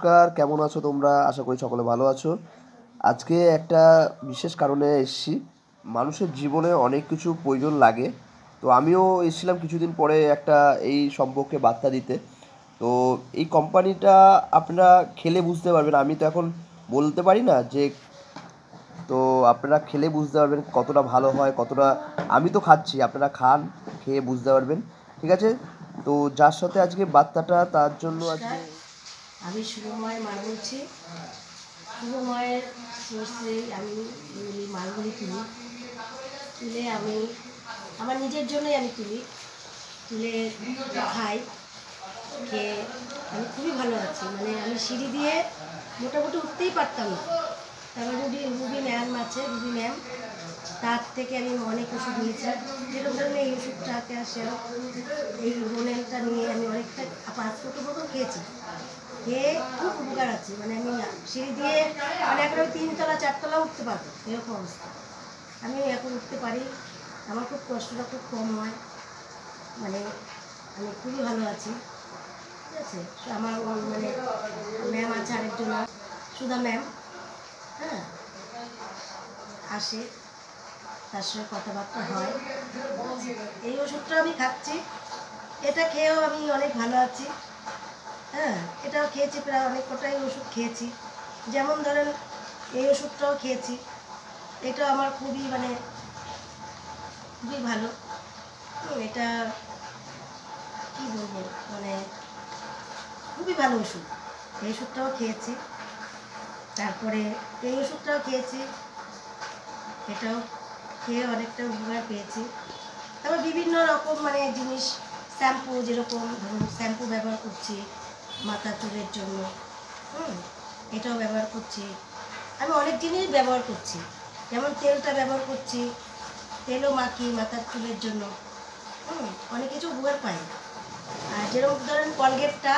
নমস্কার, কেমন আছো তোমরা? আশা করি সকলে ভালো আছো। আজকে একটা বিশেষ কারণে এসেছি। মানুষের জীবনে অনেক কিছু প্রয়োজন লাগে। তো আমিও এসেছিলাম কিছুদিন পরে একটা এই সম্পর্কে বার্তা দিতে। তো এই কোম্পানিটা আপনারা খেলে বুঝতে পারবেন। আমি তো এখন বলতে পারি না যে, তো আপনারা খেলে বুঝতে পারবেন কতটা ভালো হয়, কতটা। আমি তো খাচ্ছি, আপনারা খান, খেয়ে বুঝতে পারবেন। ঠিক আছে? তো যার সাথে আজকে বার্তাটা, তার জন্য আজকে আমি শুভময়ের মা বলছি। শুভময়ের সোর্সে আমি এই মালগুলি তুলে আমি আমার নিজের জন্যই আমি তুলে খাই। খেয়ে আমি খুবই ভালো আছি। মানে আমি সিঁড়ি দিয়ে মোটামুটি উঠতেই পারতাম না। তারপর রুবি ম্যাম আছে, রুবি ম্যাম, তার থেকে আমি অনেক ওষুধ নিয়েছি। যেরকম ধরনের এই ওষুধটাকে এই হোনেলটা নিয়ে আমি অনেকটা 5 মতো খেয়েছি। খেয়ে খুব উপকার আছে। মানে আমি সিঁড়ি দিয়ে মানে এখন আমি 3 তলা 4 তলা উঠতে পারবো, এরকম অবস্থা। আমি এখন উঠতে পারি। আমার খুব কষ্টটা খুব কম হয়। মানে আমি খুবই ভালো আছি। ঠিক আছে? আমার মানে ম্যাম আছে আরেকজন, সুধা ম্যাম, হ্যাঁ, আসে, তার সঙ্গে কথাবার্তা হয়। এই ওষুধটা আমি খাচ্ছি। এটা খেয়েও আমি অনেক ভালো আছি। হ্যাঁ, এটাও খেয়েছি, প্রায় অনেক কটাই ওষুধ খেয়েছি। যেমন ধরেন এই ওষুধটাও খেয়েছি। এটা আমার খুবই মানে খুবই ভালো। এটা কী বলবো, মানে খুবই ভালো ওষুধ। এই ওষুধটাও খেয়েছি, তারপরে এই ওষুধটাও খেয়েছি। এটাও খেয়ে অনেকটা উপকার পেয়েছি। তারপর বিভিন্ন রকম মানে জিনিস, শ্যাম্পু, যেরকম ধরুন শ্যাম্পু ব্যবহার করছি মাথা চুলের জন্য। এটাও ব্যবহার করছি। আমি অনেক জিনিস ব্যবহার করছি। যেমন তেলটা ব্যবহার করছি, তেলও মাখি মাথার চুলের জন্য। অনেক কিছু উপকার পাই। আর যেরকম ধরেন কলগেটটা,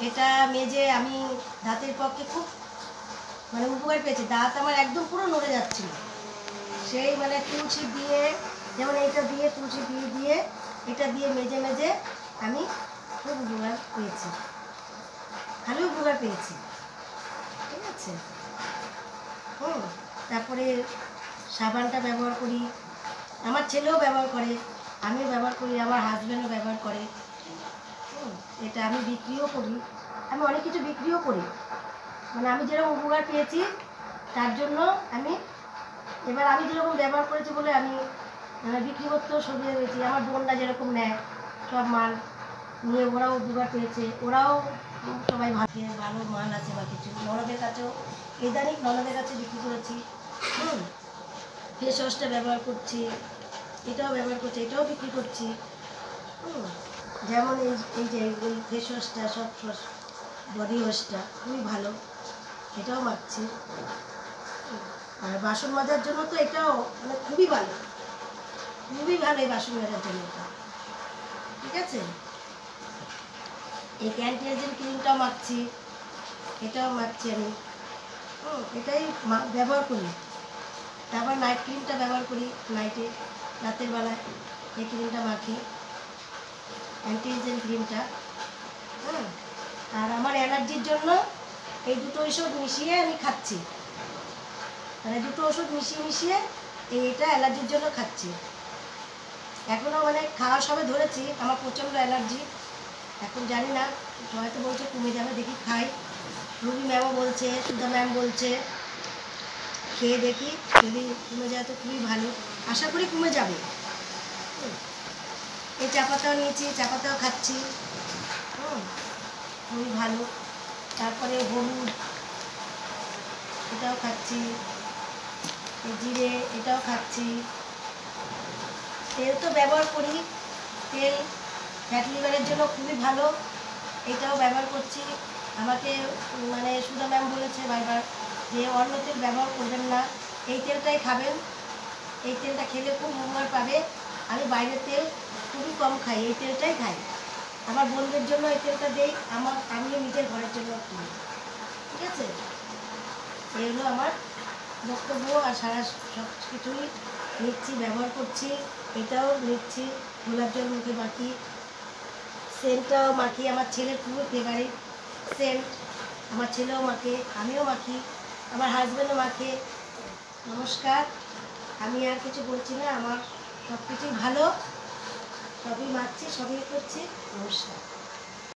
এটা মেজে আমি দাঁতের পক্ষে খুব মানে উপকার পেয়েছি। দাঁত আমার একদম পুরো নড়ে যাচ্ছিল। সেই মানে তুলসী দিয়ে, যেমন এইটা দিয়ে তুলসী দিয়ে এটা দিয়ে মেজে মেজে আমি খুব উপকার পেয়েছি, ভালো উপকার পেয়েছি। ঠিক আছে? তারপরে সাবানটা ব্যবহার করি, আমার ছেলেও ব্যবহার করে, আমিও ব্যবহার করি, আমার হাজব্যান্ডও ব্যবহার করে। এটা আমি বিক্রিও করি। আমি অনেক কিছু বিক্রিও করি। মানে আমি যেরকম উপকার পেয়েছি তার জন্য এবার আমি যেরকম ব্যবহার করেছি বলে আমি বিক্রি করতেও সুবিধা পেয়েছি। আমার বোনরা যেরকম নেয় সব মাল নিয়ে, ওরাও উপকার পেয়েছে। ওরাও সবাই ভালো মাল আছে বা কিছু ননদের কাছেও, ইদানিং ননদের কাছে বিক্রি করেছি। ফেস ওয়াশটা ব্যবহার করছি, এটাও ব্যবহার করছি, এটাও বিক্রি করছি। যেমন এই যে এই ফেস ওয়াশটা, সব বডি ওয়াশটা খুবই ভালো, এটাও মাখছি। আর বাসন মাজার জন্য তো এটাও মানে খুবই ভালো, খুবই ভালো এই বাসন মাজার জন্য এটা। ঠিক আছে? এই ক্যান্টিএজেন ক্রিমটাও মাখছি, এটাও মাখছি আমি। এটাই ব্যবহার করি। তারপর নাইট ক্রিমটা ব্যবহার করি, নাইটে রাতের বেলায় এই ক্রিমটা মাখি, অ্যান্টিএজেন ক্রিমটা। আর আমার অ্যালার্জির জন্য এই দুটো ওষুধ মিশিয়ে আমি খাচ্ছি। মানে দুটো ওষুধ মিশিয়ে এইটা অ্যালার্জির জন্য খাচ্ছি। এখনও মানে খাওয়া সবে ধরেছি, আমার প্রচণ্ড অ্যালার্জি। এখন জানি না, হয়তো বলছে কমে যাবে, দেখি খাই। রুবি ম্যামও বলছে, সুধা ম্যাম বলছে, খেয়ে দেখি, যদি কমে যায় তো খুবই ভালো। আশা করি কমে যাবে। এই চা পাতাও নিয়েছি, চা পাতাও খাচ্ছি, খুবই ভালো। তারপরে হলুদ, এটাও খাচ্ছি, এই জিরে, এটাও খাচ্ছি। তেল তো ব্যবহার করি, তেল ফ্যাট লিভারের জন্য খুবই ভালো, এটাও ব্যবহার করছি। আমাকে মানে সুধা ম্যাম বলেছে বারবার যে অন্য তেল ব্যবহার করবেন না, এই তেলটাই খাবেন, এই তেলটা খেলে খুব উপকার পাবে। আমি বাইরের তেল খুবই কম খাই, এই তেলটাই খাই। আমার বোনদের জন্য এই তেলটা দেই, আমিও নিজের ঘরের জন্য কিনি। ঠিক আছে? এই হলো আমার বক্তব্য। আর সারা সব কিছুই নিচ্ছি, ব্যবহার করছি, এটাও নিচ্ছি। গোলাপ জল মুখে মাখি, সেন্টটাও মাখি, আমার ছেলের খুবই ফেভারিট সেন্ট। আমার ছেলেও মাখে, আমিও মাখি, আমার হাজব্যান্ডও মাখে। নমস্কার, আমি আর কিছু বলছি না, আমার সব কিছুই ভালো, সবই মাখছি, সবই করছি। নমস্কার।